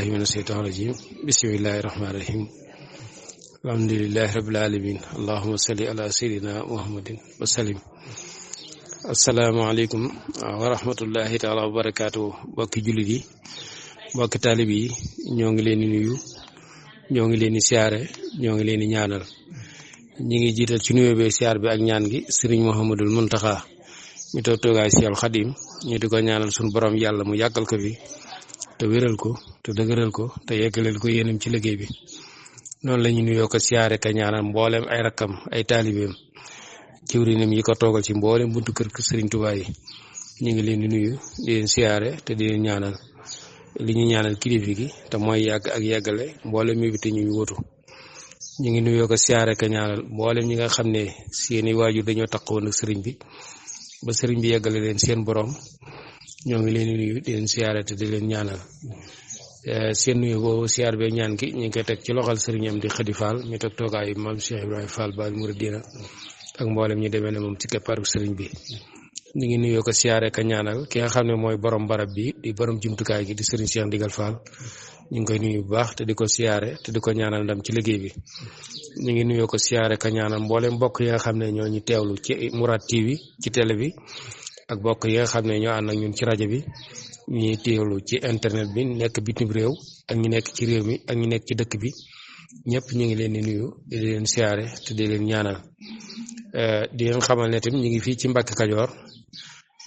billahi mina sheytaan rajim bismillahi rahmaani rahim alhamdulillahi rabbil alamin allahumma salli ala sayyidina muhammadin wa sallim. asalaamaaleykum wa rahmatullahi taala wa barakaatu. bokki jullit yi bokki taalib yi ñoo ngi leen di nuyu, ñoo ngi leen di siyaare, ñoo ngi leen di ñaanal. ñi ngi jiital ci nuyoo bi siyaar bi ak ñaan gi sëriñ Mouhamadul Muntaxa mi toog toogaay Seexul Xadim, ñu di ko ñaanal suñu borom yàlla mu yàggal ko fi te wéral ko te dëgëral ko te yeggaleel ko yéenam ci liggéey bi. noonu la ñu nuyoo ko siyaare ka ñaanal mboolem ay rakkam ay taalibeem jiwrinam yi ko toogal ci mboolem buntu kër Sëriñ Tuubaa yi. ñu ngi leen di nuyu di leen siyaare te di leen ñaanal li ñu ñaanal kilifa gi te mooy yàgg ak yeggale mboolem mi bi te ñu wutu. ñu ngi nuyoo ko siyaare ka ñaanal mboolem ñi nga xam ne seeni waajur dañoo taxawoon ak sëriñ bi ba sëriñ bi yeggale leen seen borom. ñoo ngi leen di nuyu di leen siyaare te di leen ñaanal. seen nuyu boobu siyaar bee ñaan gi ñu ngi koy teg ci loxal sëriñ Amdi Xadi Fall mi toog toogaayu maam Cheikh Ibrahima Fall Baal Mouridina ak mboolem ñi demee ne moom ci keppaaru sëriñ bi. ñu ngi nuyoo ko siyaare ka ñaanal ki nga xam ne mooy borom barab bi di borom jumtukaay gi di sëriñ Cheikh Ndigal Fall. ñu ngi koy nuyu bu baax te di ko siyaare te di ko ñaanal ndam ci liggéey bi. ñu ngi nuyoo ko siyaare ka ñaanal mboolem mbokk yi nga xam ne ñoo ñu teewlu ci Mourad TV ci télé bi ak mbokk yi nga xam ne ñoo ànd ak ñun ci rajo bi, ñuy teewlu ci internet bi nekk bitim réew ak ñu nekk ci réew mi ak ñu nekk ci dëkk bi ñëpp ñu ngi leen di nuyu di leen siyaare te di leen ñaanal. di leen xamal ne tamit ñu ngi fii ci Mbàkke Kajoor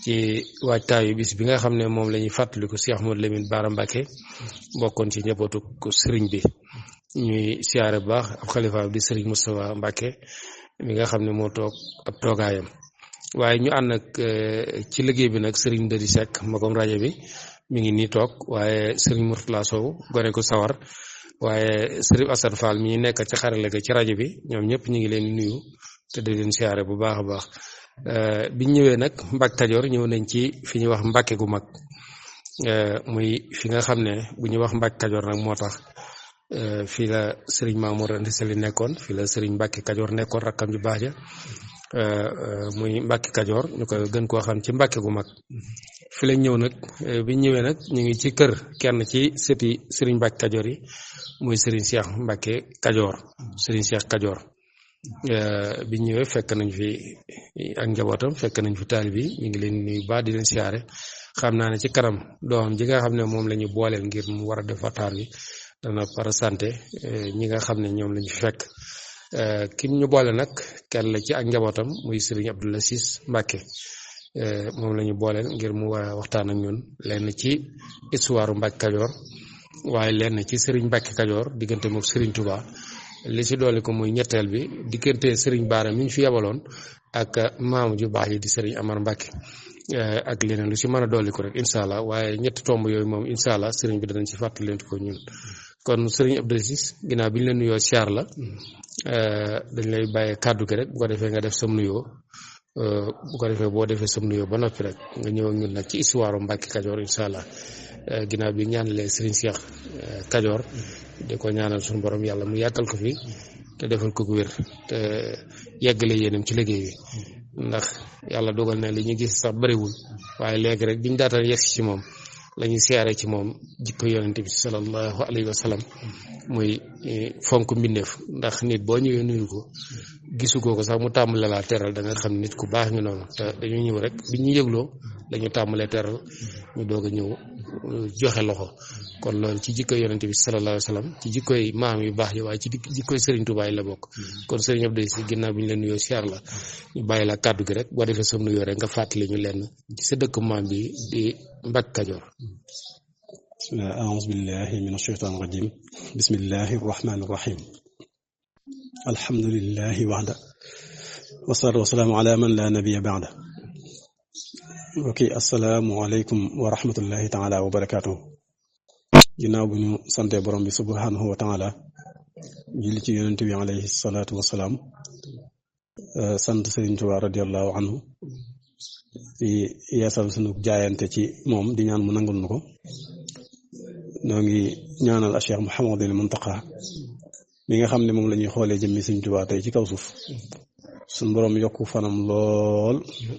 ci waajtaayu bis bi nga xam ne moom la ñuy fàttaliku Cheikh Ahmadou Lamine Bara Mbacké bokkoon ci njabootu sëriñ bi. ñuy siyaare bu baax ab xalifa di sëriñ Moustapha Mbacké mi nga xam ne moo toog ab toogaayam. waaye ñu ànd ak ci liggéey bi nag sëriñ Ndadi Seck magom rajo bi mi ngi nii toog, waaye sëriñ Mourtala Sow gone ko sawar, waaye sëriñ Assane Fall mi nekk ci xarale ga ci rajo bi. ñoom ñëpp ñu ngi leen di nuyu te di leen siyaare bu baax a baax. biñ ñëwee nag Mbàkke Kajoor ñëw nañ ci fi ñuy wax Mbàkke gu mag, muy fi nga xam ne bu ñuy wax Mbàkke Kajoor nag moo tax fii la sëriñ Mamour Andi Sali nekkoon, fii la sëriñ Mbàkke Kajoor nekkoon rakkam ju baax ja. muy Mbàkke Kajoor ñu koy gën koo xam ci Mbàkke gu mag. fi lañ ñëw nag biñ ñëwee nag ñu ngi ci kër kenn ci sëti sëriñ Mbàkke Kajoor yi muy sëriñ Cheikh Mbàkke Kajoor, sëriñ Cheikh Kajoor. biñ ñëwee fekk nañ fi ak njabootam, fekk nañ fi taalib yi, ñu ngi leen nuyu baax di leen siyaare. xam naa ne ci kanam doomam ji nga xam ne moom la ñu booleel ngir mu war a def waxtaan wi dana para santé ñi nga xam ne ñoom lañu fekk. kim ñu boole nag kenn la ci ak njabootam muy sëriñ Abdoul Aziz Mbacké, moom la ñu booleel ngir mu war a waxtaan ak ñun lenn ci histoire Mbàkke Kajoor, waaye lenn ci sëriñ Mbàkke Kajoor diggante moom sëriñ Touba. li ci doole ko muy ñetteel bi diggante sëriñ Baara mi ñu fi yabaloon ak maamu ju baax yi di sëriñ Amar Mbacké, ak leneen lu ci mën a dolli ko rek incha allah. waaye ñetti tomb yooyu moom incha allah sëriñ bi danañ ci fàttali leen ko ñun. kon sëriñ Abdoul Aziz ginnaaw bi ñu leen nuyoo siyaar la, dañ lay bàyyee kàddu gi rek bu ko defee nga def sam nuyoo, bu ko defee boo defee sam nuyoo ba noppi rek nga ñëw ak ñun nag ci histoire Mbàkke Kajoor incha allah. ginnaaw bi ñaanalee sëriñ Cheikh Kajoor di ko ñaanal suñu borom yàlla mu yàggal ko fi te defal ko wér te yeggale yéenam ci liggéey bi, ndax yàlla dogal na li ñu gis sax bëriwul, waaye léegi rek biñ daataan yegsi ci moom la ñuy siyaare ci moom jikko yonente bi sallallahu alayhi wa sallam muy fonk mbindeef. ndax nit boo ñëwee nuyu ko gisu ko sax mu tàmbale laa teral da nga xam nit ku baax ñu noonu. te dañu ñëw rek bi ñu yëgloo dañu tàmbalee teral, ñu doog a ñëw joxe loxo. kon loolu ci jikko yonente bi sallallahu alayhi wa sallam ci jikkoy maam yu baax yi, waaye ci jikkoy sëriñ Tuubaa la bokk. kon sëriñ Abdou Aziz ginnaaw bi ñu leen nuyoo siyaar la, ñu bàyyi la kàddu gi rek boo defee sa nuyoo rek nga fàttali ñu lenn ci sa dëkk maam bi di Mbàkke Kajoor. bismillah, a'uuzu billahi min ashaytaani rajim, bismillahi rahmaani rahim, alhamdulillahi wahda wasalaatu wasalaamu ala man la nabiya ba'da. ok, assalaamu aleykum wa rahmatullahi taala wa barakaatuhu. ginnaaw bu ñu sante borom bi subhanahu wa taala, julli ci yonent bi alayhi salaatu wasalaam, sant Sëriñ Tuubaa radiyallahu anhu, di yeesal sunu jaayante ci moom di ñaan mu nangul nu ko. noo ngi ñaanal a Cheikh Mouhamadul Muntaqa mi nga xam ne moom la ñuy xoolee jëmmi Sëriñ Tuubaa tey ci kaw suuf, suñ boroom yokku fanam lool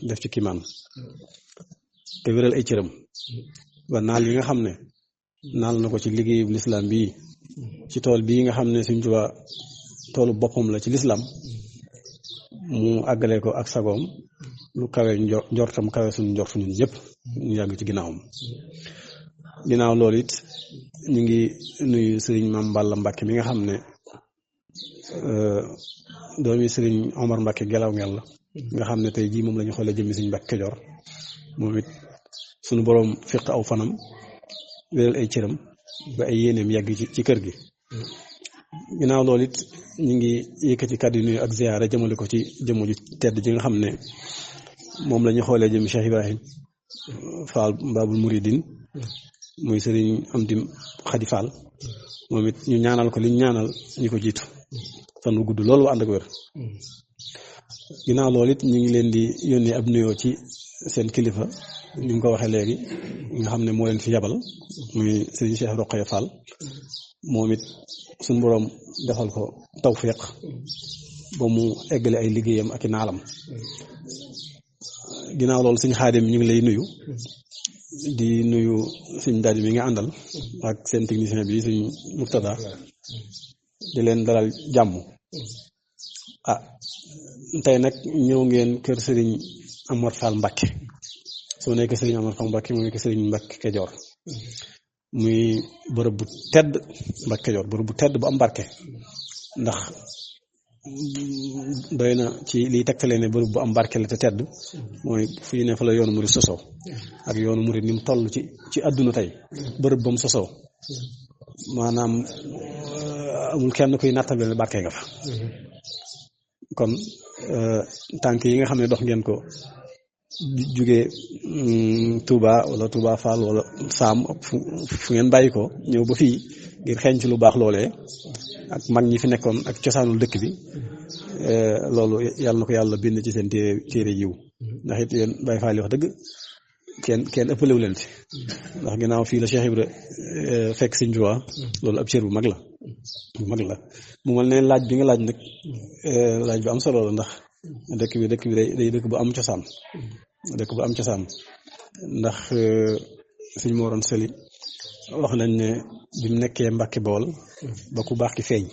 def ci kimaan te wéral ay cëram ba naal yi nga xam ne naal na ko ci liggéeyu lislaam bii ci tool bii nga xam ne Sëriñ Tuubaa toolu boppam la ci lislaam mu àggale ko ak sagoom lu kawe njortam kawe suñu njort ñun ñëpp ñu yàgg ci ginnaawam. ginnaaw loolu it ñu ngi nuyu sëriñ Maam Balla Mbàkke mi nga xam ne doomi sëriñ Omar Mbàkke Gelaw Ngel la nga xam ne tey jii moom la ñu xoolee jëmmi Sëriñ Mbàkke Kajoor moom it suñu boroom fiq aw fanam wéral ay cëram ba ay yéeneem yàgg ci kër gi. ginnaaw loolu it ñu ngi yëkkati kàddu nuyu ak ziyaara jëmale ko ci jëmm ju tedd ji nga xam ne moom la ñu xoolee jëmmi Cheikh Ibrahim Fall Babul Mouridine muy sëriñ Amdi Xadi Fall moom it ñu ñaanal ko li ñu ñaanal ñu ko jiitu fan wu gudd loolu wa ànd ak wér. ginnaaw loolu it ñu ngi leen di yónnee ab nuyoo ci seen kilifa ni nga ko waxee léegi nga xam ne moo leen fi yabal muy sëriñ Cheikh Roqaya Fall moom it suñu boroom defal ko tawfiq ba mu eggale ay liggéeyam ak i naalam. ginnaaw loolu sëñ Xaadim ñu ngi lay nuyu di nuyu sëñ Daadi mi nga àndal ak seen technicien bi sëñ Murtada di leen dalal jàmm. Tey nag ñëw ngeen kër sëriñ Amar Fall Mbàkke soo nekk sëriñ Amar Fall Mbàkke mu nekk sëriñ Mbàkke Kajoor muy bërëb bu tedd Mbàkke Kajoor bërëb bu tedd bu am barke ndax doy na ci liy tegtalee ne bërëb bu am barke la te tedd mooy fu ñu ne fa la yoonu murid sosoo ak yoonu murid ni mu toll ci àdduna tey bërëb ba mu sosoo maanaam amul kenn kuy nattable ne barke nga fa. kon tànk yi nga xam ne dox ngeen ko jugee Touba wala Touba Fall wala Saam fu ngeen bàyyi ko ñëw ba fii ngir xeeñ ci lu baax loolee ak mag ñi fi nekkoon ak cosaanul dëkk bi loolu yàlla na ko yàlla bind ci seen téere yiw ndax it yéen Baay Faal wax dëgg kenn ëppalewu leen fi ndax ginnaaw fii la Cheikh Ibra fekk Sëriñ Tuubaa loolu ab cër bu mag la mu mel ne laaj bi nga laaj nag laaj bu am solo la ndax dëkk bi day dëkk bu am cosaan ndax Sëriñ Mor Anta Sali wax nañ ne bi mu nekkee Mbàkke Bawol ba ku baax ki feeñ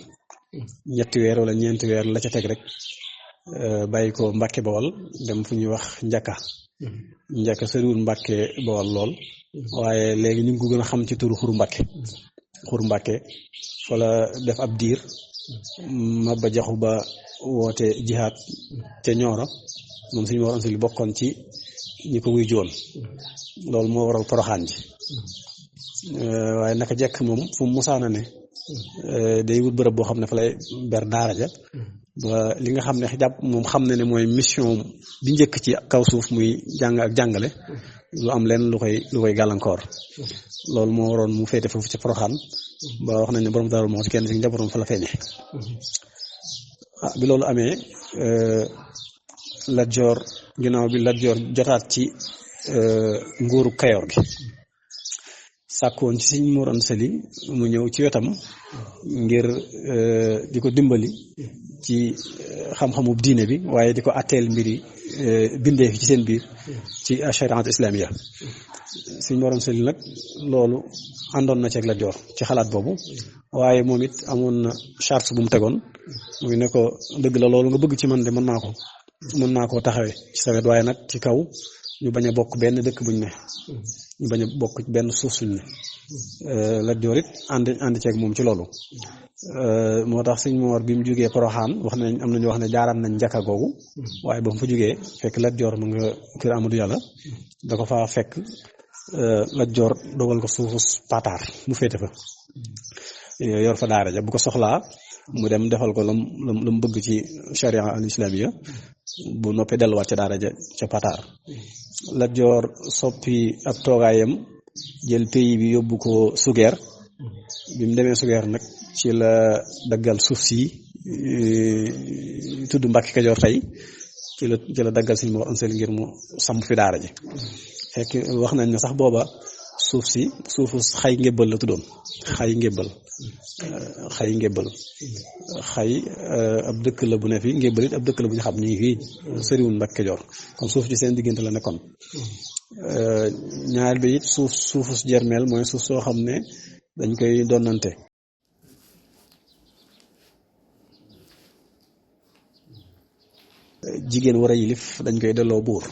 3 weer wala 4 weer la ca teg rek bàyyi ko Mbàkke Bawol dem fu ñuy wax Njaka soriwul Mbàkke Bawol lool waaye léegi ñu ngi ko gën a xam ci turu Xuru Mbàkke fa la def ab diir Maba Jaxu Ba woote jihaad ca Ñooro moom Sëriñ Mor Anta Sali bokkoon ci ñi ko wuy joon loolu moo waral Poroxaan ji waaye naka jekk moom fu mu musaana ne day wut bërëb boo xam ne fa lay ber daara ja ba li nga xam ne jàpp moom xam ne mooy mission bi njëkk ci kaw suuf muy jàng ak jàngale lu am leen lu koy gàllankoor loolu moo waroon mu féete foofu ci Poroxaan ba wax nañ ne borom Daaru moo ci kenn ci njabootam fa la feeñe bi loolu amee Lat Joor ginnaaw bi Lat Joor jotaat ci nguuru Kayoor gi sàkkoon ci Sëriñ Mor Anta Sali mu ñëw ci wetam ngir di ko dimbali ci xam-xamu diine bi waaye di ko atteel mbiri bindee fi ci seen biir ci shariat islamiya. Sëriñ Mor Anta Sali nag loolu àndoon na ci ak Lat Joor ci xalaat boobu waaye moom it amoon na charte bu mu tegoon muy ne ko dëgg la loolu nga bëgg ci man de mën naa koo taxawee ci sa wet waaye nag ci kaw ñu bañ a bokk benn dëkk buñ ne ñu bañ a bokk benn suuf suñ ne Lat Joor it ànd ceeg moom ci loolu moo tax Sëriñ Mor bi mu jógee Poroxaan wax nañ am nañu wax ne jaaraan nañ Njaka googu waaye ba mu fa jógee fekk Lat Joor mu nga kër Amadou Yàlla da ko faa fekk Lat Joor dogal ko suufu Pataar mu féete fa yor fa daara ja bu ko soxlaa mu dem defal ko lam mu bëgg ci charia al islamiyya bu noppee delluwaat ca daara ja ca Pataar. Lat Joor soppi ab toogaayam jël pays bi yóbbu ko Sugeer bi mu demee Sugeer nag ci la daggal suuf si tudd Mbàkke Kajoor tey ci la daggal Sëriñ Mor Anta Sali ngir mu samp fi daara ji fekk wax nañ ne sax booba suufu xay ngébbal la tuddoon xay ngébbal ab dëkk la bu ne fi ngébbal it ab dëkk la bu ñu xam ñu ngi fii soriwul Mbàkke Kajoor kon suuf ci seen diggante la nekkoon ñaar bi it suufu Jermeel mooy suuf soo xam ne dañ koy donnante. jigéen war a yilif dañ koy delloo buur.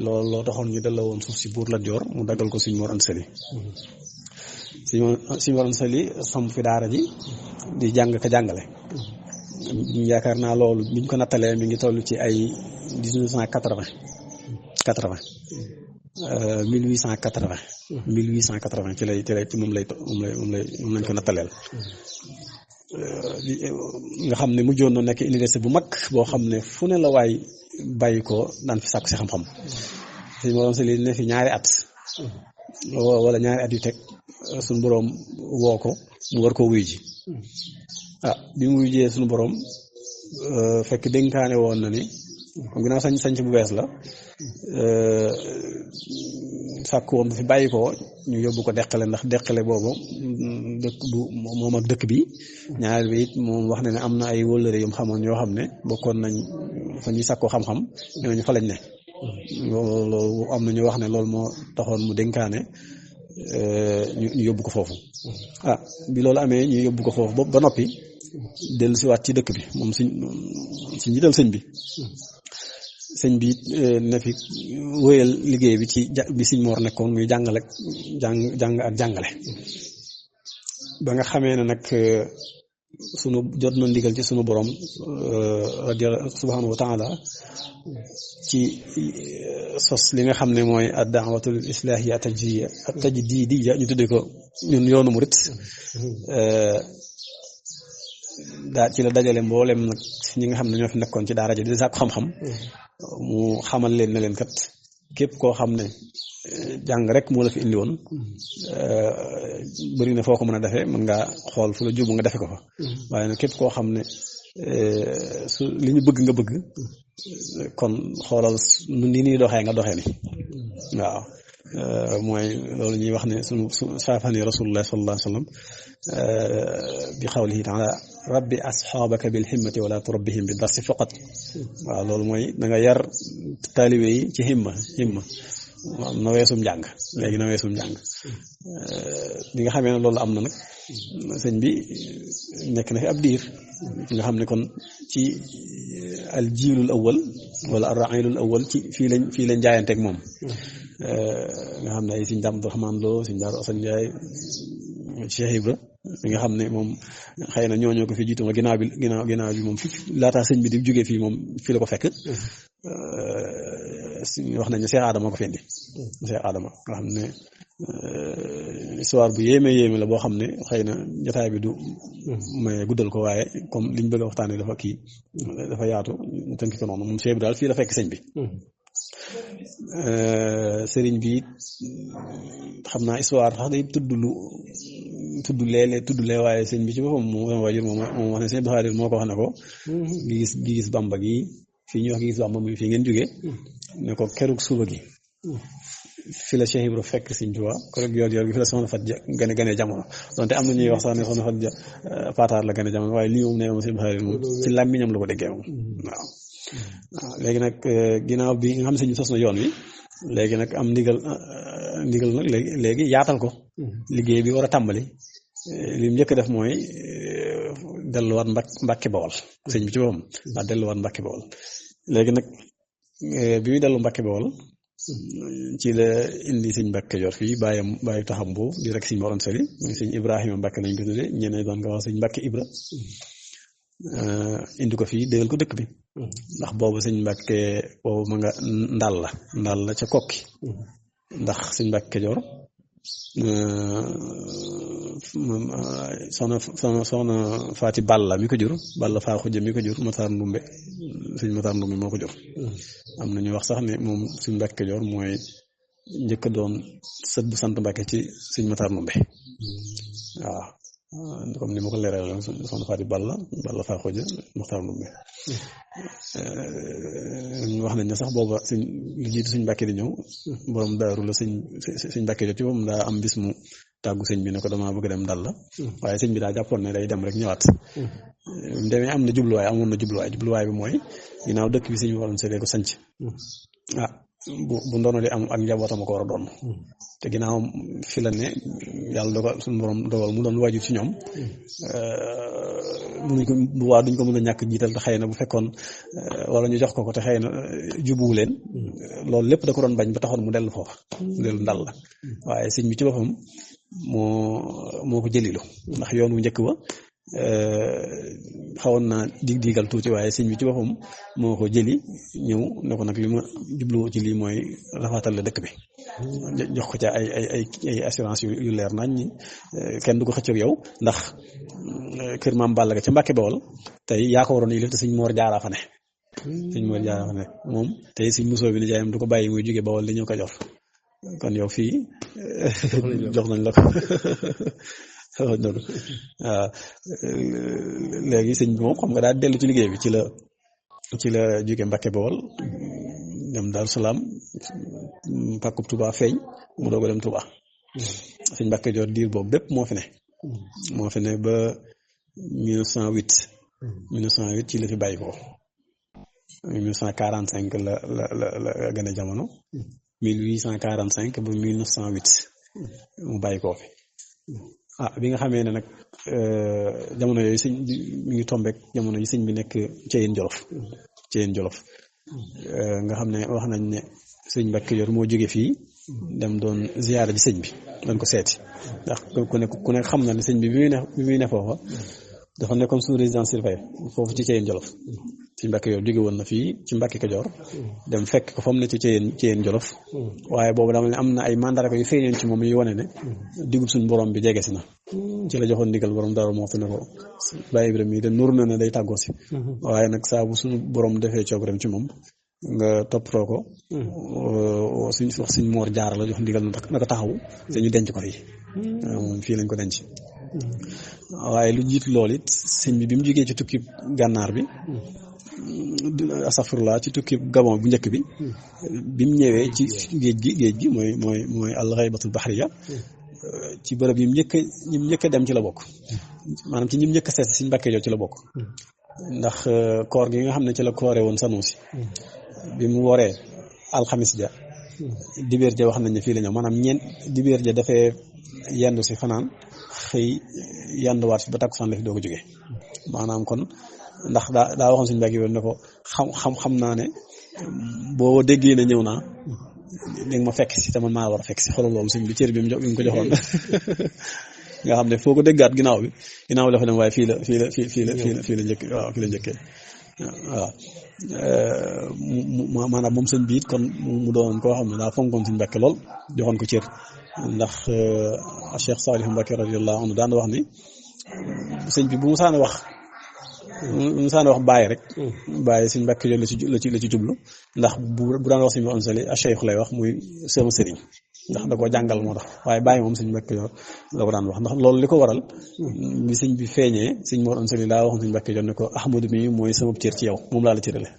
loolu loo taxoon ñu delloo woon suuf si buur Lat Joor mu daggal ko Sëñ Mor Anta Sali. Sëñ Mor Anta Sali samp fi daara ji di jàng ka jàngale. yaakaar naa loolu biñ ko nattalee mi ngi toll ci ay 1880 ci moom lañ ko nattaleel. nga xam ne mujjoon na nekk université bu mag boo xam ne fu ne la waay bàyyi ko daan fi sàkku si xam-xam. Sëñ Mor Anta Sali ne fi ñaari at wala ñaari at yu teg suñu boroom woo ko mu war koo wuy ji. bi mu wujjee suñu boroom fekk dénkaane woon na ni comme ginnaaw sañ bu bees la sàkk woon bu fi bàyyi ko ñu yóbbu ko deqale ndax deqale boobu dëkk bu moom ak dëkk bi ñaar bi it moom wax na ne am na ay wóllëre yu mu xamoon yoo xam ne bokkoon nañ fa ñuy sàkkoo xam-xam ñooñu fa lañ ne. loolu am na ñu wax ne loolu moo taxoon mu dénkaane ñu yóbbu ko foofu. bi loolu amee ñu yóbbu ko foofu ba noppi dellu siwaat ci dëkk bi moom si njiital sëñ bi. sëñ bi ne fi wéyal liggéey bi ci bi Sëñ Mor nekkoon muy jàngale jàng ak jàngale. ba nga xamee ne nag sunu jot na ndigal ci sunu borom subhanahu wa taala ci sos li nga xam ne mooy ad-da'watul islahiyya at-tajdidiyya ñu tuddee ko ñun yoonu murit. ci la dajale mboolem nag ñi nga xam ne ñoo fi nekkoon ci daara ji di sàkku xam-xam. mu xamal leen ne leen kat képp koo xam ne jàng rek moo la fi indi woon bëri na foo ko mën a defee mën ngaa xool fu la jubu nga defe ko fa. waaye nag képp koo xam ne su li ñu bëgg nga bëgg kon xoolal ni ñuy doxee nga doxee ni. waaw mooy loolu ñuy wax ne sunu saafani rasulullah sallallahu alayhi wa sallam bi xawlihi taala rabbi asxaabaka bil himmati wala turabbihim bi darsi faqat. waaw loolu mooy da nga yar taalibe yi ci himma na weesum njàng léegi na weesum njàng. bi nga xamee ne loolu am na nag sëñ bi nekk na fi ab diir nga xam ne kon ci al jiilul awwal wala ar railul awwal ci fii lañ jaayanteeg moom. nga xam ne ay sëñ Daam Abdurahmaan Lo sëñ Daaru Asan Njaay Cheikh Ibra mi nga xam ne moom xëy na ñooñoo ko fi jiitu ma ginnaaw bi moom fi laataa sëñ bi di jógee fii moom fii la ko fekk. wax nañ ne Cheikh Adama ko fi indi Cheikh Adama nga xam ne histoire bu yéeme la boo xam ne xëy na jotaay bi du may guddal ko waaye comme liñ bëgg a waxtaanee dafa yaatu ñu tënk ko noonu moom Cheikh bi daal fii la fekk sëñ bi. sëriñ bi xam naa histoire sax day tudd lee waaye sëñ bi ci boppam moom sama waajur moom wax ne sëñ Abdou Khadir moo ko wax ne ko gis Bamba gi fii ñuy wax gis Bamba mi fii ngeen jógee ne ko kerug suba gi fi la Cheikh Ibra fekk Sëñ Tuubaa kerug yor gi fi la soxna Fat Ja gane jamono donte am na ñuy wax sax ne soxna Fat Ja paataar la gane jamono waaye lii moom nee moom sëñ Abdou Khadir moom ci làmmiñam la ko déggee moom waaw léegi nag ginnaaw bi nga xam ne sëñ bi sos na yoon wi léegi nag am ndigal nag léegi yaatal ko liggéey bi war a tàmbali li mu njëkk def mooy delluwaat Mbàkke Bawol sëñ bi ci boppam daa delluwaat Mbàkke Bawol léegi nag bi muy dellu Mbàkke Bawol ci la indi sëñ Mbàkke Kajoor fii bàyyi taxam boobu di rek sëñ Mor Anta Sali muy sëñ Ibrahima Mbàkke lañ ko tuddee ñeneen doon nga wax sëñ Mbàkke Ibra indi ko fii dégal ko dëkk bi ndax boobu sëñ Mbàkke boobu ma nga ndal la ca kokki ndax sëñ Mbàkke Kajoor soxna Faati Balla mi ko jur Balla faa xujja mi ko jur Matar Ndumbe sëñ Matar Ndumbe moo ko jur am na ñu wax sax ne moom sëñ Mbàkke Kajoor mooy njëkk a doon sët bu sant Mbàkke ci sëñ Matar Ndumbe waaw comme ni ma ko leeral soxna Faati Balla faa xujja Matar Ndumbe wax nañ ne sax booba lu jiitu sëñ Mbàkke di ñëw borom daaru la sëñ Mbàkke jot ci moom daa am bis mu tàggu sëñ bi ne ko damaa bëgg dem dal la waaye sëñ bi daa jàppoon ne day dem rek ñëwaat mu demee amoon na jubluwaay bi mooy ginnaaw dëkk bi sëñ waroon seetee ko sanc bu ndono di am ak njabootam ko war a doon te ginnaaw fi la ne yàlla dogal suñu borom dogal mu doon waajur ci ñoom munuñ ko bu waa duñ ko mën a ñàkk jiital te xëy na bu fekkoon wala ñu jox ko te xëy na jubuwu leen loolu lépp da ko doon bañ ba taxoon mu dellu foofa mu dellu ndal la waaye sëñ bi ci boppam moo ko jëlilu ndax yoon wu njëkk ba xawoon naa diigal tuuti waaye sëñ bi ci boppam moo ko jëli ñëw ne ko nag li ma jubluwoo ci lii mooy rafetal la dëkk bi jox ko ca ay assurance yu leer nañ ñi kenn du ko xëccoog yow ndax kër maam Balla ga ca Mbàkke Bawol tey yaa ko waroon yilif te sëñ Moor Jaara fa ne sëñ Moor Jaara fa ne moom tey sëñ Musoo bi ni jaayam du ko bàyyi muy jóge Bawol di ñëw Kajoor kon yow fii jox nañ la ko waaw léegi sëñ bi moom xam nga daal dellu ci liggéey bi ci la jóge Mbàkke Bawol dem Daaru Salaam pàkkub Touba feeñ mu doog a dem Touba sëñ Mbàkke Kajoor diir boobu bépp moo fi ne ba 1908 ci la fi bàyyi ko 1945 la gën a jamono 1845 ba 1908 mu bàyyi koo fi bi nga xamee ne nag jamono yooyu sëñ bi mi ngi tombeek jamono yi sëñ bi nekk Ceyeen Jolof nga xam ne wax nañ ne sëñ Mbàkke Kajoor moo jóge fii dem doon ziyaara ji sëñ bi doon ko seeti ndax ku ne xam na ne sëñ bi bi muy ne foofa dafa nekkoon sous résidence surveillée foofu ci Ceyeen Jolof sëñ Mbàkke Kajoor jóge woon na fii ci Mbàkke Kajoor dem fekk ko fa mu ne ci Ceyeen Jolof waaye boobu dama ne am na ay mandarga yu feeñoon ci moom yu wane ne digub suñ borom bi jege si na ci la joxoon ndigal borom Daaru Muxti ne ko Baye Ibrahima yi de nur na ne day tàggoo si waaye nag saa bu suñu borom defee coobareem ci moom nga toppatoo ko suñ Moor Jaara la jox ndigal na ko taxawu te ñu denc ko fii lañ ko denc waaye lu jiitu loolu it sëñ bi mu jógee ci tukki gànnaar bi asafurlaa ci tukki Gabon bu njëkk bi mu ñëwee ci géej gi mooy al-ghaybatul bahriya ci bërëb yi mu njëkk a dem ci la bokk maanaam ci ñi mu njëkk a seet Sëñ Mbàkke Kajoor ci la bokk ndax koor gi nga xam ne ci la koore woon Sanusi bi mu waree alxamis ja dibéer ja wax nañ ne fii la ñëw maanaam dibéer ja dafee yendu si fanaan xëy yanduwaat fi ba takkusaan la fi doo ko jógee maanaam kon ndax daa waxoon Sëñ Mbàkke Kajoor ne ko xam naa ne boo déggee ne ñëw naa di nga ma fekk si te man maa war a fekk si xoolal loolu sëñ bi cër bi mu ko joxoon nga xam ne foo ko déggaat ginnaaw la fa dem waaye fii la njëkk waaw fii la njëkkee waaw maanaam moom sëñ bi it kon mu doon koo xam ne daa fonkoon Sëñ Mbàkke lool joxoon ko cër ndax Cheikh Saliou Mbàkke radiyallahu anhu daan wax ni sëñ bi bu mu saan wax bàyyi rek bàyyi Sëñ Mbàkke Kajoor la ci jublu ndax bu daan wax sëñ bi onsali a cheikh lay wax muy sama sëriñ ndax da koo jàngal moo tax waaye bàyyi moom Sëñ Mbàkke Kajoor la ko daan wax ndax loolu li ko waral bi sëñ bi feeñee sëñ Mor onsali daa waxoon Sëñ Mbàkke Kajoor ne ko Ahmadu mi mooy sama cër ci yow moom laa la cërale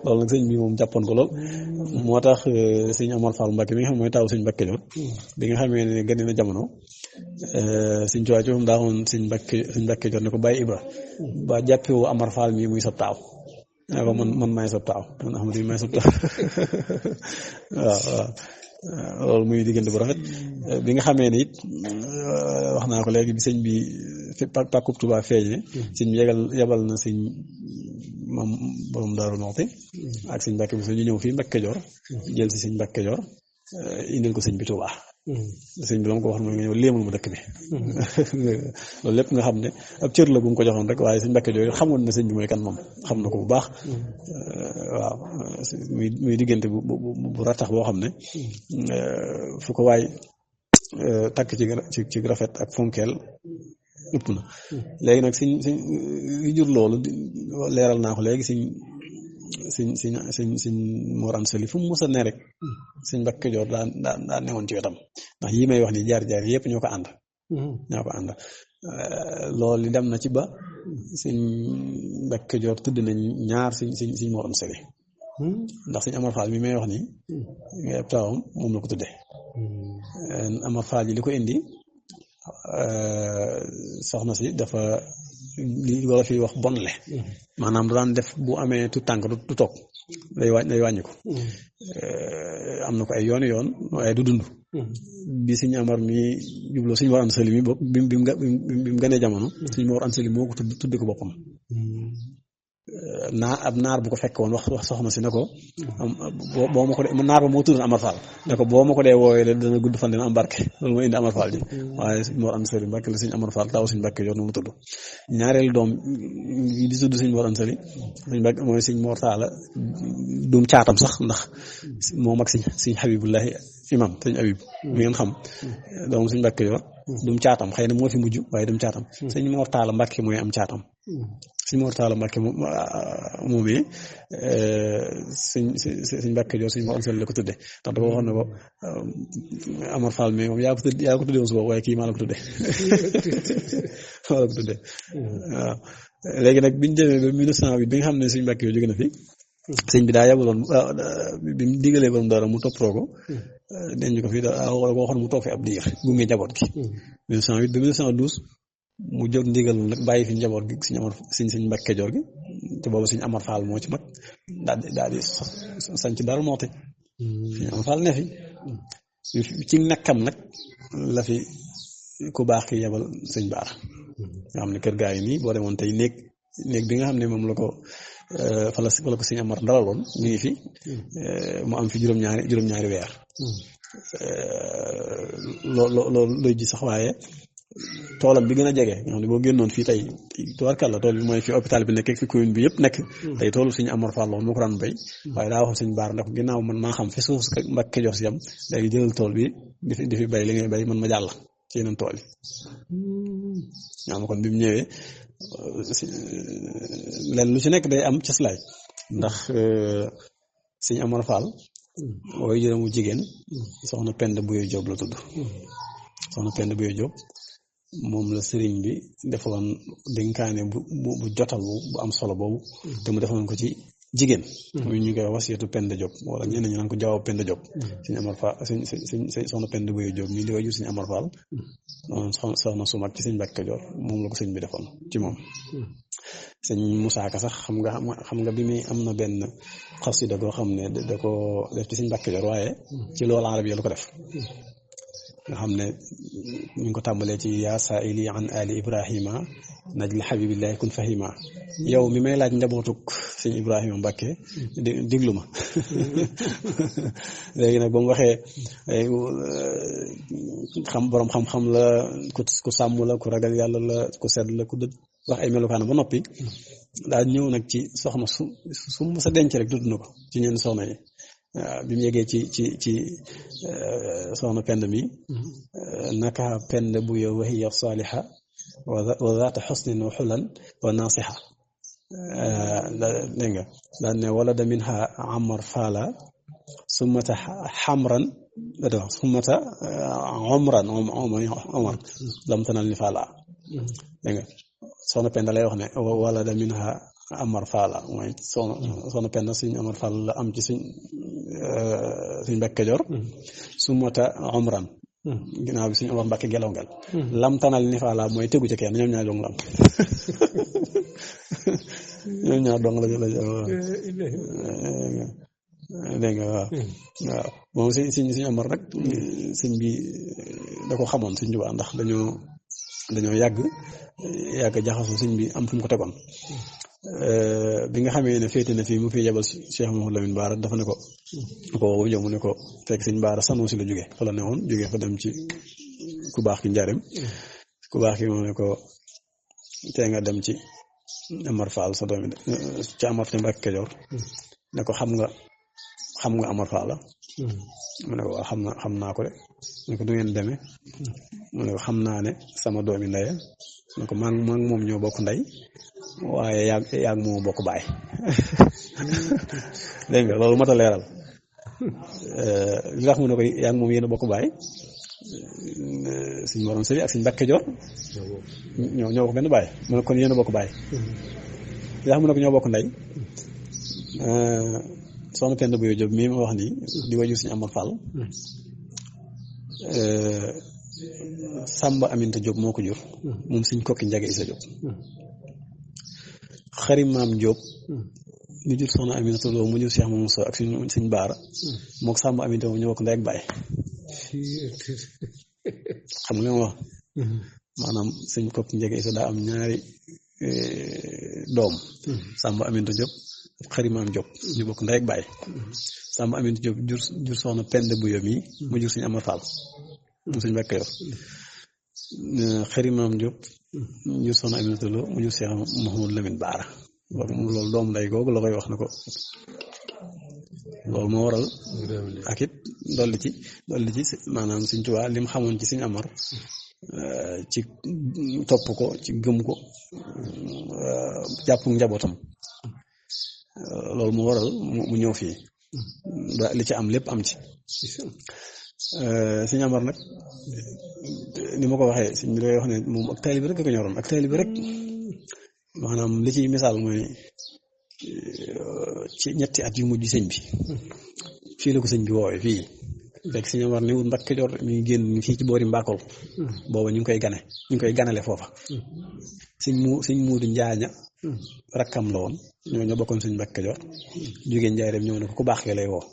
loolu nag sëñ bi moom jàppoon ko lool moo tax sëñ Amar Fall Mbàkke mi nga xam mooy taw Sëñ Mbàkke Kajoor bi nga xamee ne gën na jamono sëñ Tuubaa ci moom daa waxoon Sëñ Mbàkke Kajoor ne ko bàyyi Ibra ba jàppewoo Amar Fall mi muy sab taaw ne ko man maay sab taaw man Ahmadu mi maay sab taaw waaw loolu muy diggante bu rafet bi nga xamee ne it wax naa ko léegi bi sëñ bi pàkkub Tuubaa feeñee sëñ bi yebal na sëñ moom borom Daaru Muxti ak sëñ Mbàkke bi ñu ñëw fii Mbàkke Kajoor jël si sëñ Mbàkke Kajoor indil ko sëñ bi Tuubaa sëñ bi la ma ko wax mooy nga ñëw léemal ma dëkk bi loolu lépp nga xam ne ab cër la bu mu ko joxoon rek waaye sëñ Mbàkke Kajoor xamoon na sëñ bi mooy kan moom xam na ko bu baax waaw muy diggante bu rattax boo xam ne fu ko waay takk ci rafet ak fonkeel ëpp na léegi nag sëñ li jur loolu leeral naa ko léegi sëñ Mor Anta Sali fu mu mës a ne rek Sëñ Mbàkke Kajoor daa newoon ci wetam ndax yi may wax ni jaar yëpp ñoo ko ànd loolu li dem na ci ba Sëñ Mbàkke Kajoor tudd nañ ñaar sëñ Mor Anta Sali ndax sëñ Amar Fall mi may wax ni nga ab taawam moom la ko tuddee Amar Fall ji li ko indi soxna si dafa li wala fi wax bonle maanaam daan def bu amee tu tànk du toog day wàññi ko am na ko ay yoon waaye du dund bi Sëñ Amar mi jubloo Sëñ Mor Anta Sali mi bokk bi mu ganee jamono Sëñ Mor Anta Sali moo ko tudde ko boppam ab naar bu ko fekk woon wax soxna si ne ko boo ma ko dee naar ba moo tudd Amar Fall ne ko boo ma ko dee woowee la dana gudd fan dina am barke loolu mooy indi Amar Fall ji waaye Sëñ Mor Anta Sali Mbàkke la Sëñ Amar Fall taw Sëñ Mbàkke Kajoor nu mu tudd ñaareelu doom di tudd Sëñ Mor Anta Sali Sëñ Mbàkke mooy Sëñ Mor Talla dum caatam sax ndax moom ak Sëñ Habibullahi imam Sëñ Habib mi ngeen xam doomu Sëñ Mbàkke Kajoor dum caatam xëy na moo fi mujj waaye dum caatam Sëñ Mor Talla Mbàkke mooy am caatam Sëñ Mor Talla Mbàkke moomee Sëñ Mbàkke Kajoor Sëñ Mor Anta Sali la ko tudde ndax dafa waxoon ne ko Amar Fall mais moom yaa ko tudde woon su boobu waaye kii maa la ko tudde waaw léegi nag biñu demee ba 1908 bi nga xam ne Sëñ Mbàkke Kajoor jóge na fi sëñ bi daa yabaloon bi mu digalee borom dara mu toppatoo ko denc ko fii daa waxoon mu toog fi ab diir gunge njaboot gi 1908 ba 1912 mu jóg ndigal nag bàyyi fi njaboot gi Sëñ Mbàkke Kajoor gi te boobu Sëñ Amar Fall moo ci mag daal di sañ ci Daaru Muxti Sëñ Amar Fall ne fi ci nekkam nag la fi ku baax ki yebal Sëñ Baara nga xam ne kër gaa yi nii boo demoon tey néeg bi nga xam ne moom la ko fa la ko Sëñ Amar dalaloon ñu ngi fi mu am fi juróom-ñaari weer loolu looy ji sax waaye toolam bi gën a jege nga xam ne boo génnoon fii tey tubaarkàlla tool bi mooy fi hôpital bi nekk fi commune bi yëpp nekk tey toolu Sëñ Amar Fall moo ko daan béy waaye daa wax Sëñ Baara ne ko ginnaaw man maa xam fi suuf si Mbàkke Kajoor si yam léegi jëlal tool bi di fi bay li ngay bay man ma jàll ci yeneen tool yi ñaama kon bi mu ñëwee leen lu ci nekk day am cëslaay ndax Sëñ Amar Fall wooy jërëmu jigéen soxna Penda Buyo Jóob la tudd soxna Penda Buyo Jóob moom la sëriñ bi defoon dénkaane bu jotal bu am solo boobu te mu defoon ko ci jigéen muy ñu koy wax wasiyatu Penda Jóob wala ñenn ñu naan ko jawab Penda Jóob Sëñ Amar Fall soxna Penda Buyo Jóob mii li way jur Sëñ Amar Fall soxna su mag ci Sëñ Mbàkke Kajoor moom la ko sëñ bi defoon ci moom Sëñ Musaa Ka sax xam nga bi muy am na benn xasida goo xam ne da ko def ci Sëñ Mbàkke Kajoor waaye ci loolu arab yi la ko def nga xam ne ñu ngi ko tàmbalee ci yaa saa'ili an ali ibrahima najli habibillahi kun fahima yow mi may laaj njabootuk Sëñ Ibrahima Mbàkke déglu ma léegi nag ba mu waxee borom xam-xam la ku sàmm la ku ragal yàlla la ku sedd la ku dëdd wax ay melukaana ba noppi daal ñëw nag ci soxna su mu sa denc rek tudd na ko ci ñenn soxna yi waaw bi mu yeggee ci soxna Penda mi naka Penda Buyo wa hiya saaliha wa zaata xusnin wa xulan wa naasiha dégg nga daan ne walada minha Amar Faala summata xamran summata omran omar lam tanal ni faala dégg nga soxna Penda lay wax ne walada minha Amar Fall mooy soxna Penda Sëñ Amar Fall la am ci Sëñ Mbàkke Kajoor sumata omran ginnaaw bi Sëñ Amar Mbàkke gelaw ngel lam tanal ni faala mooy tegu ci kenn ñoom ñaar dong la am ñoom ñaar dong la dégg nga waaw moom Sëñ Amar rek sëñ bi da ko xamoon Sëñ Tuubaa ndax dañoo yàgg jaxasoo sëñ bi am fu mu ko tegoon bi nga xamee ne féete na fii mu fi yebal Cheikh Mouhamadou Lamine Bara dafa ne ko woo ñëw mu ne ko fekk Sëñ Bara Sanusi la jóge fa la ne woon jóge fa dem ci ku baax ki njaareem ku baax ki moo ne ko tee nga dem ci Amar Fall sa doomi ci Amar Fall Mbàkke Kajoor ne ko xam nga Amar Fall la mu ne ko waaw xam naa ko de mu ne ko du ngeen demee mu ne ko xam naa ne sama doomi ndey mu ne ko maa moom ñoo bokk ndey waaye yaag moo bokk baay dégg nga loolu mat a leeral li tax mu ne ko yaag moom yéen a bokk baay Sëñ Mor Anta Sali ak Sëñ Mbàkke Kajoor ñoo bokk benn baay mu ne kon yéen a bokk baay li tax mu ne ko ñoo bokk ndey soxna Penda Buyo Jóob mii ma wax nii di wajur Sëñ Amar Fall Samba Aminta Jóob moo ko jur moom Sëñ Kokki Njaga Isa Jóob xari maam Jóob ñu jur soxna Aminata Lo mu jur Cheikh Mamadou Moussa ak suñ baara mook Samba Aminata moom ñoo bokk ndey ak baay xam nga li ma wax maanaam sëñ Kokki Njege Isa daa am ñaari doom Samba Aminata Diop Xari Maam Diop ñu bokk ndey ak baay Samba Aminata Diop jur soxna Penda Buyo mi mu jur suñu Amar Fall mu suñ Mbàkke Kajoor Xari Maam Diop jur soxna Aminata Lo mu jur Cheikh Mouhamadou Lamine Baara loolu doom nday googu la koy wax na ko loolu moo waral ak it dolli ci maanaam Sëñ Tuubaa lim xamoon ci Sëñ Amar ci topp ko ci gëm ko jàpp njabootam loolu moo waral mu ñëw fii li ci am lépp am ci Sëñ Amar nag ni ma ko waxee sëñ bi day wax ne moom ak taalibe rek ko ñoroon ak taalibe rek maanaam li ci misaal mooy ci ñetti at yu mujj sëñ bi fii la ko sëñ bi woowee fii fekk Sëñ Amar ni wut Mbàkke Kajoor mi ngi génn fii ci boori Mbakol booba ñu ngi koy ganale foofa sëñ Muudu Njaaña rakkam la woon ñoo bokkoon sëñ Mbàkke Kajoor jógee Njaaréem ñëw ne ko ku baax ke lay woo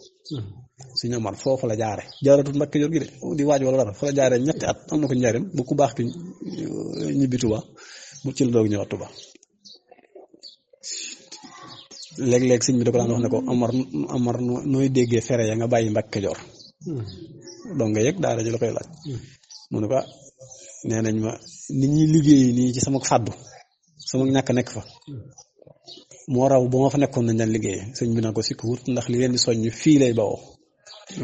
Sëñ Amar foofu la jaare jaaratul Mbàkke Kajoor gi de di waaj wala dara fa la jaare ñetti at am na ko Njaaréem bu ku baax ki ñibbi Tuba mu ci la doog ñëwaat Tuba léeg-léeg sëñ bi da ko daan wax ne ko Amar nooy déggee fere ya nga bàyyi Mbàkke Kajoor donc nga yëg daara ji la koy laaj mu ne ko nee nañ ma nit ñi liggéey nii ci sama fàddu sama ñàkk nekk fa moo raw ba ma fa nekkoon nañ daan liggéey sëñ bi na ko sikk wut ndax li leen di soññ fii lay bawoo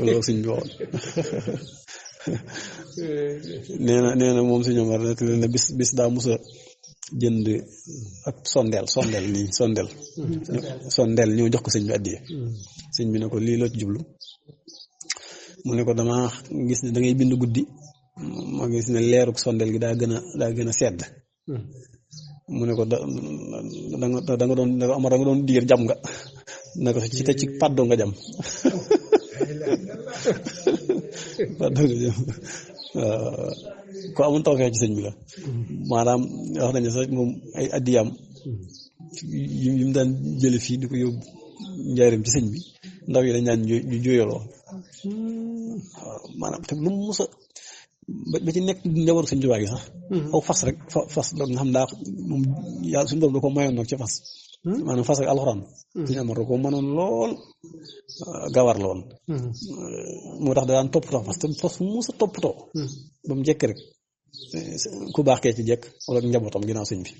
loolu sëñ bi waxoon nee na moom Sëñ Amar ne bis daa musa jënd ak sondeel ñëw jox ko sëñ bi addiye sëñ bi ne ko lii loo ci jublu mu ne ko dama gis ne da ngay bind guddi ma gis ne leeruk sondeel gi daa gën a sedd mu ne ko da nga doon ne ko Amar da nga doon diir jam nga ne ko ci pàddoo nga jam pàddoo nga jam ko amoon tawfeex ci sëñ bi la maanaam wax nañu sax moom ay addiyam yi mu daan jële fii di ko yóbbu njaareem ci sëñ bi ndaw yi dañ naan jooyaloo maanaam te lu mu musa ba ci nekk njaboot sëñ Tuubaa gi sax aw fas rek fas doog nga xam daa moom yàlla suñu borom da ko mayoon nag ci fas maanaam fas ak alxuraan Sëñ Amar da ko mënoon lool gawar la woon moo tax da daan toppatoo fas te fas mu musa toppatoo ba mu jekk rek ku baax kee ci jekk wala njabootam ginnaaw sëñ bi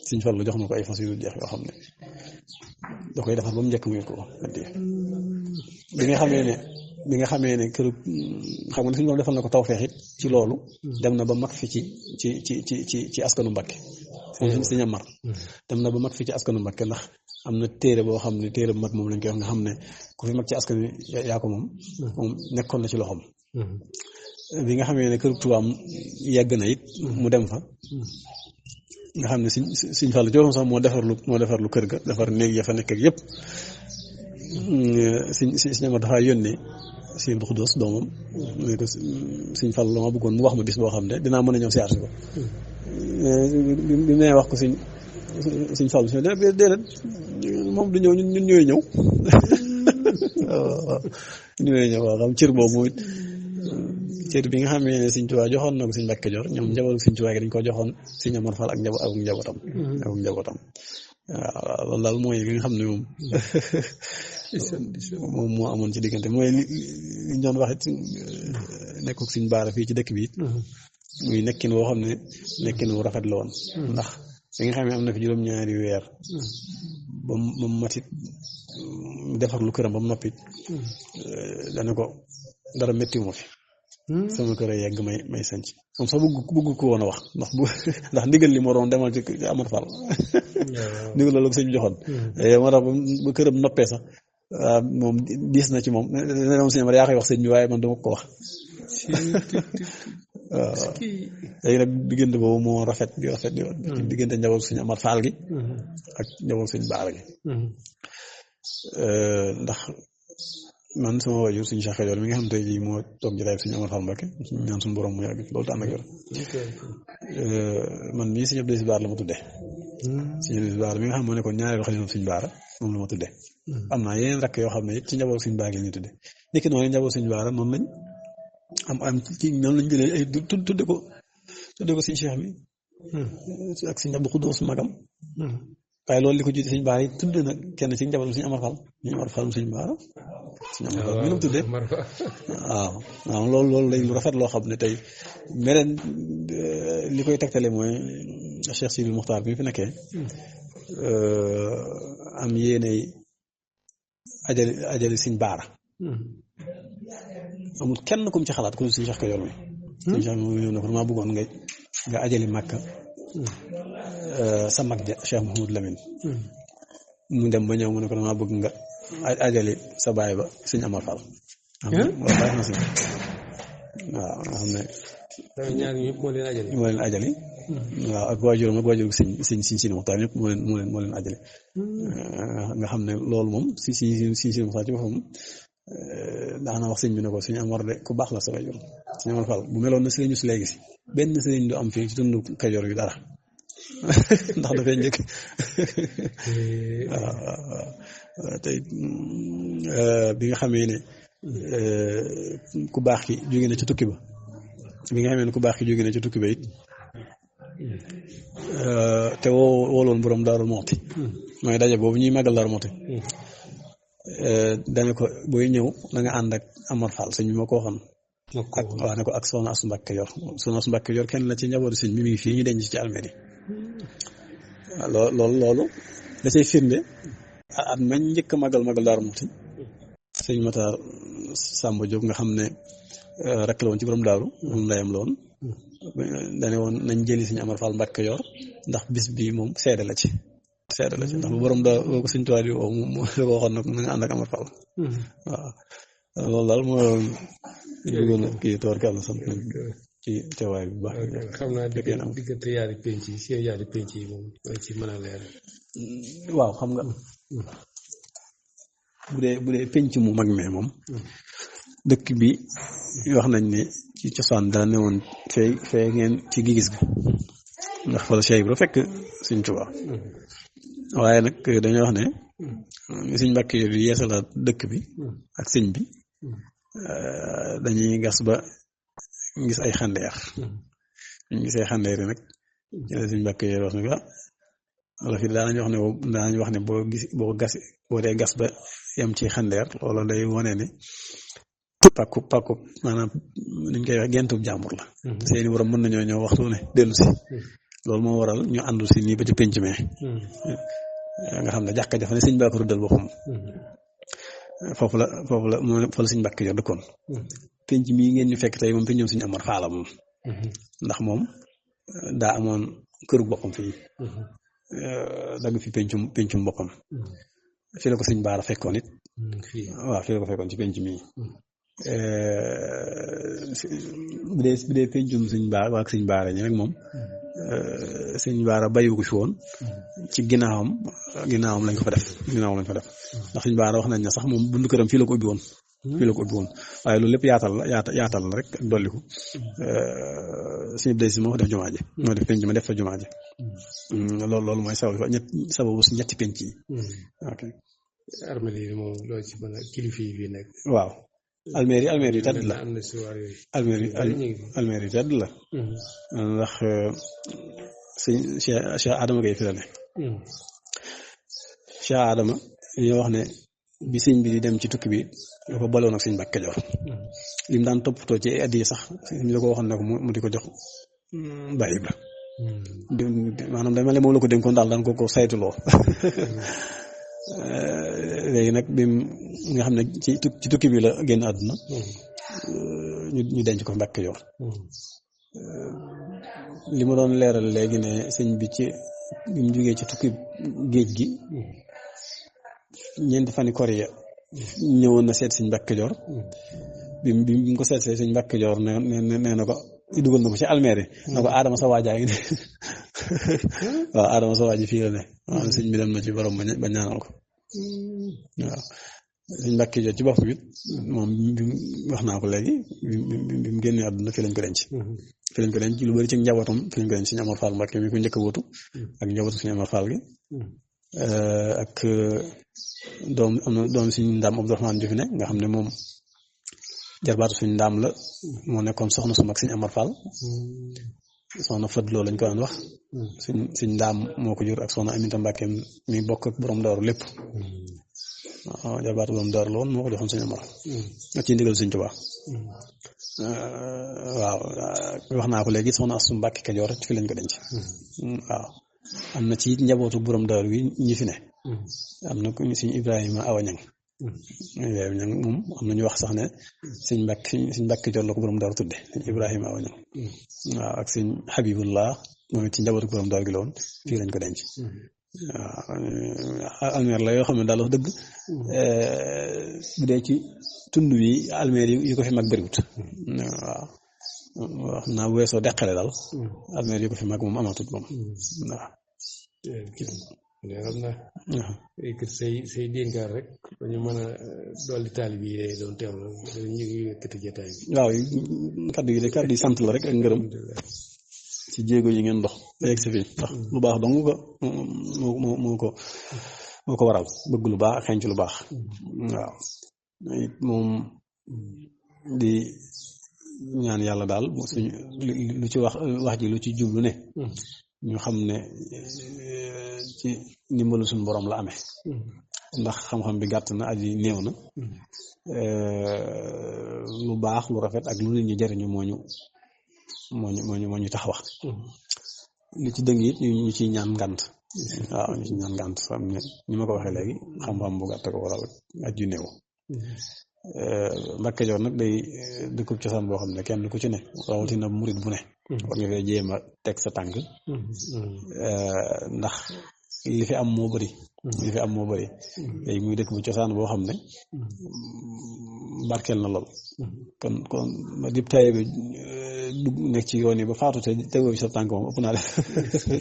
Sëñ Fallu jox na ko ay fas yu jeex yoo xam ne da koy defar ba mu njëkk mu ko bi nga xamee ne kër xam nga ne suñu borom defal na ko tawfeex it ci loolu dem na ba mag fi ci askanu Mbàkke Sëñ Amar dem na ba mag fi ci askanu Mbàkke ndax am na téere boo xam ne téere bu mag moom lañ koy wax nga xam ne ku fi mag ci askan wi yaa ko moom nekkoon na ci loxoom bi nga xamee ne kër Tuubaa yegg na it mu dem fa nga xam ne Sëñ Fallu joxoon sax moo defarlu kër ga defar néeg ya fa nekk ak yëpp Sëñ Amar dafa yónnee Sëñ Abdu Xudoos doomam ne ko Sëñ Fallu la ma bëggoon mu wax ma bis boo xam ne dinaa mën a ñëw siyaar si ko bi may wax ko Sëñ Fallu si déedéet moom du ñëw ñun ñooy ñëw waaw ñooy ñëw waaw xam cër boobu mooy cër bi nga xamee ne Sëñ Tuubaa joxoon na ko Sëñ Mbàkke Kajoor ñoom njabootu Sëñ Tuubaa gi dañ ko joxoon Sëñ Amar Fall ak njabootam waaw loolu daal mooy li nga xam ne moom moo amoon ci diggante mooy li ñu doon wax nekk ak Sëñ Baara fii ci dëkk bi it muy nekkin woo xam ne nekkin wu rafet la woon ndax bi nga xam ne am na fi juróom-ñaari weer ba mu matit defar lu këram ba mu noppit dana ko dara métti moo fi sama kër a yegg may sanc moom sax bëgg ko woon a wax ndax ndigal li moo doon demal ci Amar Fall ndigal loolu ko sëñ bi joxoon moo tax ba këram noppee sax moom diis na ci moom moom sëñ Amar yaa koy wax sëñ bi waaye man dama ko wax waaw léegi nag diggante boobu moo rafet di diggante njaboot Sëñ Amar Fall gi ak njaboot Sëñ Baara gi ndax man sama wajur Sëñ Cheikh Kajoor mi nga xam tey jii moo toog jëlaay Sëñ Amar Fall Mbakke ñaan suñu borom mu yàgg loolu te ànd ak yor man mii Sëñ Abdou Baara la ma tuddee Sëñ Abdou Baara mi nga xam moo nekkoon ñaareelu xalifa Sëñ Baara moom la ma tuddee. am naa yeneen rakk yoo xam ne it ci njaboot suñu baar gi ñu tuddee niki noonu njaboot suñu baara noonu lañ am ci noonu lañ jëlee ay tudde ko suñu cheikh bi ak suñu Abdou Khoudous magam waaye loolu li ko jiite suñu baara yi tudd na kenn ci njabootam suñu Amar Fall suñu baara suñu Amar Fall mi la mu tuddee waaw loolu lay lu rafet loo xam ne tey meneen li koy tegtale mooy Cheikh Sidil Muxtaar bi fi nekkee am yéenay ajali suñ baara amul kenn kum ci xalaat ku suñu Cheikh Kajoor mi suñu Cheikh moom ñëw na ko damaa bëggoon nga ajali Makka sa mag ja Cheikh Mouhamadou Lamine mu dem ba ñëw mu ne ko damaa bëgg nga ajali sa baay ba suñu Amar Fall waaw baax na si waaw nga xam ne ñaar ñëpp moo leen ajali waaw ak waajuram ak waajur si Muxtaar ñëpp moo leen ajali nga xam ne loolu moom si Muxtaar ci boppam daana wax sëñ bi ne ko suñu Amar de ku baax la sa waajur suñu Amar Fall bu meloon na sëriñu si léegi si benn sëriñ du am fii ci tund Kajoor yu dara ndax dafay njëkk waaw tey bi nga xamee ne ku baax ki jóge na ci tukki ba it te wooloon borom Daaru Muxti mooy daje boobu ñuy màggal Daaru Muxti dane ko booy ñëw da nga ànd ak Amar Fall sëñ bi ma ko waxoon waaw ne ko ak Soxna Asu Mbàkke Kajoor Soxna Asu Mbàkke Kajoor kenn la ci njabootu sëñ bi mi ngi fii ñu denc ci almeri loolu da cay firnde at mañ njëkk màggal Daaru Muxti sëñ Matar Samba Diop nga xam ne rakk la woon ci borom daaru moom ndeyam la woon dane woon nañ jëli suñu Amar Fall Mbàkke Kajoor ndax bis bi moom seede la ci ndax bu borom daa boo ko suñ tuwaat yi woo mu la ko waxoon nag na nga ànd ak Amar Fall waaw loolu daal moo bëggoon a kii toor kàlla sant nañ ci teewaay bi baax xam naa diggante yaari penc yi seen yaari penc yi moom ci mën a leer waaw xam nga bu dee penc mu mag mee moom dëkk bi wax nañ ne ci cosaan daa ne woon fee ngeen ci gigis ga ndax fa la Cheikh Ibra fekk Sëñ Tuubaa waaye nag dañoo wax ne Sëñ Mbàkke yi yeesalaat dëkk bi ak sëñ bi dañuy gas ba gis ay xandeer ñu gisee xandeer yi nag Sëñ Mbàkke yi wax ne wala fii daanañu wax ne boo dee gas ba yam ci xandeer loolu day wone ne pàkku maanaam niñ koy wax gentub jàmbur la seeni borom mën nañoo ñëw waxtu ne dellu si loolu moo waral ñu àndu si nii ba ci penc mee nga xam ne jàkka jafe ne sëñ baa ko ruddal boppam foofu la fa la Sëñ Mbàkke Kajoor dëkkoon penc mii ngeen ñu fekk tey moom peñoom Sëñ Amar Fall moom ndax moom daa amoon këru boppam fii dagg fi pencum boppam fii la ko Sëñ Baara fekkoon it waaw fii la ko fekkoon ci penc mii bu dee pencum Sëñ Baara waa ak Sëñ Baara ñi rek moom Sëñ Baara bàyyiwu ko fi woon ci ginnaawam lañ ko fa def ndax Sëñ Baara wax nañ ne sax moom bundu këram fii la ko ubbi woon waaye loolu lépp yaatal la rek ak dolliku Sëñ Abdou Si moo fa def jumaa ji moo def penc ma def fa jumaa ji loolu mooy sababu si ñetti penc yi ok armée yi moom loo ci mën a kilifa yi fii nekk waaw almeeri yu tedd la almeeri yu tedd la ndax sëñ Cheikh Adama Gaye fi la ne Cheikh Adama ñoo wax ne bi sëñ bi di dem ci tukki bi dafa boloon ak Sëñ Mbàkke Kajoor lim daan toppatoo ci addiya sax ñu la ko waxoon ne ko mu di ko jox bàyyi ba maanaam day mel ne moom la ko dénkoon daal daan ko saytuloo léegi nag bi nga xam ne ci tukki bi la génn àdduna ñu denc ko Mbàkke Kajoor li ma doon leeral léegi ne sëñ bi bi mu jógee ci tukki géej gi ñeenti fani kor ya ñëwoon na seet Sëñ Mbàkke Kajoor bi mu ko seet Sëñ Mbàkke Kajoor nee na ko dugal na ko ci almeeri na ko Adama sa waajaa ngi ne waaw Adama sa waaji fii la ne waaw sëñ bi dem na ci borom ba ñaanal ko waaw Sëñ Mbàkke Kajoor ci bopp bi moom wax naa ko léegi bi mu génnee àdduna fi lañ ko denc lu bari ci njabootam fi lañ ko denc Sëñ Amar Fall Mbàkke mi ko njëkk a wutu ak njabootu Sëñ Amar Fall gi ak doom am na doom suñu ndaam Abdourahmane ju fi ne nga xam ne moom jarbaatu suñu ndaam la moo nekkoon soxna su mag suñu Amar Fall soxna Fadloo lañ ko daan wax suñ ndaam moo ko jur ak soxna Aminta Mbàkke mi bokk ak borom daaru lépp waaw jarbaatu borom daaru la woon moo ko joxoon suñu Amar ak ci ndigal suñ Tuubaa waaw wax naa ko léegi soxna Astu Mbàkke Kajoor fi lañ ko denc waaw am na ci njabootu borom daaru yi ñi fi ne am na ku suñu Ibrahima Awa Ñang moom am na ñu wax sax ne suñ Mbàkke Kajoor la ko borom daaru tudde Ibrahima Awa Ñang waaw ak suñ Habibullah moom it ci njabootu borom daaru gi la woon fii lañ ko denc waaw almeer la yoo xam ne daal wax dëgg bu dee ci tund wi almeer yi ko fi mag bëriwut waaw wax naa weesoo deqale daal almeer yi ko fi mag moom amatut moom waaw xam naa kër say dénkaar rek dañu mën a dolli taalib yi day doon teew la ñu ngi yëkkati jotaay bi waaw kaddu yi sant la rek ak ngërëm ci jéego yi ngeen dox ba yegg si fii ndax lu baax dong ko moo ko waral bëgg lu baax ak xeeñ ci lu baax waaw it moom di ñaan yàlla daal suñu lu ci wax ji lu ci jublu ne ñu xam ne ci ndimbalu suñu borom la amee ndax xam-xam bi gàtt na aji néew na lu baax lu rafet ak lu nit ñi jariñu moo ñu tax wax li ci dëng it ñu ciy ñaan ngànt waaw ñu ciy ñaan ngànt xam ne ni ma ko waxee léegi xam-xam bu gàtt ko waral aji néew Mbàkke Kajoor nag day dëkkub cosaan boo xam ne kenn ku ci ne rawatina murit bu ne war nga fee jéem a teg sa tànk ndax li fi am moo bëri léegi muy dëkk bu cosaan boo xam ne barkeel na lool kon ma dib taye bi dugg nekk ci yoon yi ba faatu te tegoo ci sa tànk moom ëpp naa def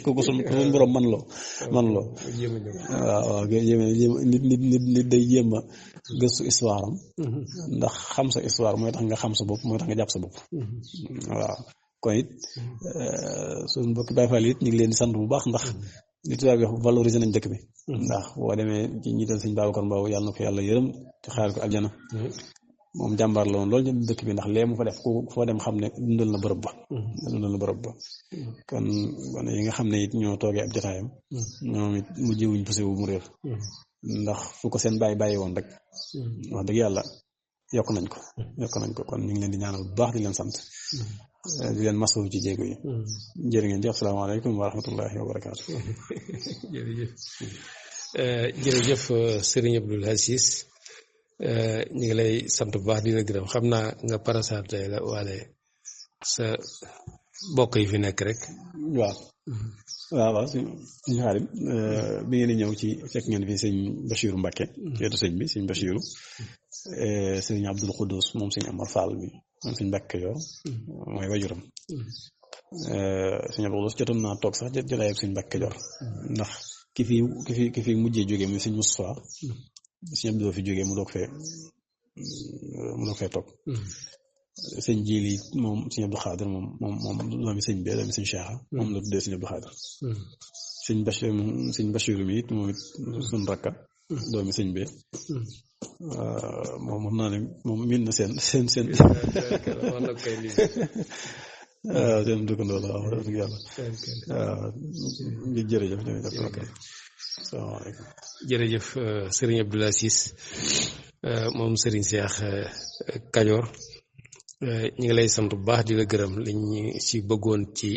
kooku suñu borom man loo waaw nit day jéem a gëstu histoire am ndax xam sa histoire mooy tax nga xam sa bopp mooy tax nga jàpp sa bopp waaw kon it suñu mbokki Baay Faal it ñu ngi leen di sant bu baax ndax li tubaab yi wax valoriser nañ dëkk bi ndax boo demee ci njiital sëñ Babacar Mbow yàlla na ko yàlla yërëm te xaar ko aljana moom jàmbaar la woon loolu ñu dëkk bi ndax lee mu fa def ku foo dem xam ne dundal na bërëb ba kon yi nga xam ne it ñoo toogee ab jotaayam ñoom it mu jiwuñ posé wu mu réer ndax fu ko seen bàyyi woon rek wax dëgg yàlla yokk nañ ko kon ñu ngi leen di ñaanal bu baax di leen sant di leen masawu ci jéego yi jërë ngeen jëf asalaamaaleykum wa rahmatullahi wa barakaatu jërëjëf Serigne Abdoul Aziz ñu ngi lay sant bu baax di la gërëm xam naa nga parasanté la waale sa bokk yi fi nekk rek waaw suñu xaarim bi ngeen di ñëw ci fekk ngeen fi sëñ Bachiru Mbàkke ci wetu sëñ bi sëñ Bachiru sëñ Abdul Xuddus moom sëñ Amar Fall bi moom sëñ Mbàkke Kajoor mooy wajuram sëñ Abdul Xuddus jotoon naa toog sax jotaay ak sëñ Mbàkke Kajoor ndax ki fi mujjee jógee muy sëñ Mustafaa sëñ Abdul fi jógee mu doog fee toog sëñ Jili moom sëñ Abdou Xaadir moom doomi sëñ bi doomi sëñ Cheikh moom la tuddee sëñ Abdou Xaadir sëñ Bachir mi it moom it suñ rakka doomi sëñ bi moom xam naa ne moom miin na seen waaw seen dëkkandoo la wax dëgg yàlla waaw jërëjëf salaamaaleykum jërëjëf Serigne Abdoul Aziz moom Serigne Cheikh Kajoor ñu ngi lay sant bu baax di la gërëm liñ ci bëggoon ci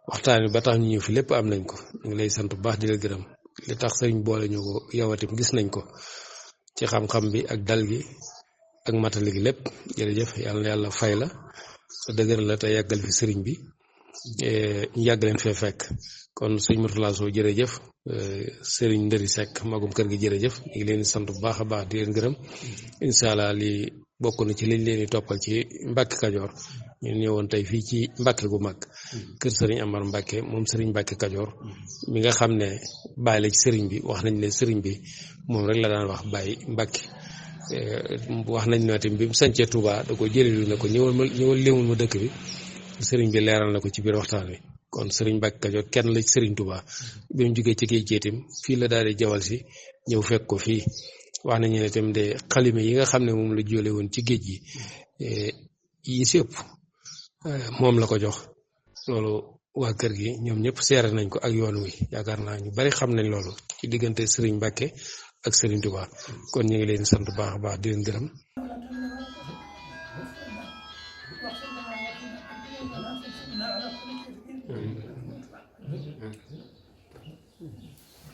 waxtaan wi ba tax ñu ñëw fi lépp am nañ ko ñu ngi lay sant bu baax di la gërëm li tax sëriñ boole ñu ko yowatim gis nañ ko ci xam-xam bi ak dal gi ak matali gi lépp jërëjëf yàlla na yàlla fay la sa dëgër la te yàggal fi sëriñ bi ñu yàgg leen fee fekk kon sëñ Mourtala Sow jërëjëf sëriñ Ndëri Seck magum kër gi jërëjëf ñu ngi leen di sant bu baax a baax di leen gërëm incha allah lii bokk na ci liñ leen di toppal ci Mbàkke Kajoor ñu ñëwoon tey fii ci Mbàkke gu mag kër sëriñ Amar Mbàkke moom sëriñ Mbàkke Kajoor mi nga xam ne bàyyi la ci sëriñ bi wax nañ ne sëriñ bi moom rek la daan wax bàyyi Mbàkke wax nañ ne tamit bi mu sancee Touba da ko jëlilu ne ko ñëwal léemul ma dëkk bi sëriñ bi leeral na ko ci biir waxtaan wi kon Serigne Mbacke Kajoor kenn la Serigne Touba bi mu jógee ci géej gi itam fii la daal di jawal si ñëw fekk ko fii wax nañu ne itam de xalima yi nga xam ne moom la jóole woon ci géej gi yi si ëpp moom la ko jox loolu waa kër gi ñoom ñëpp seere nañ ko ak yoon wi yaakaar naa ñu bari xam nañ loolu ci diggante Serigne Mbacke ak Serigne Touba kon ñu ngi leen sant baax a baax di leen gërëm.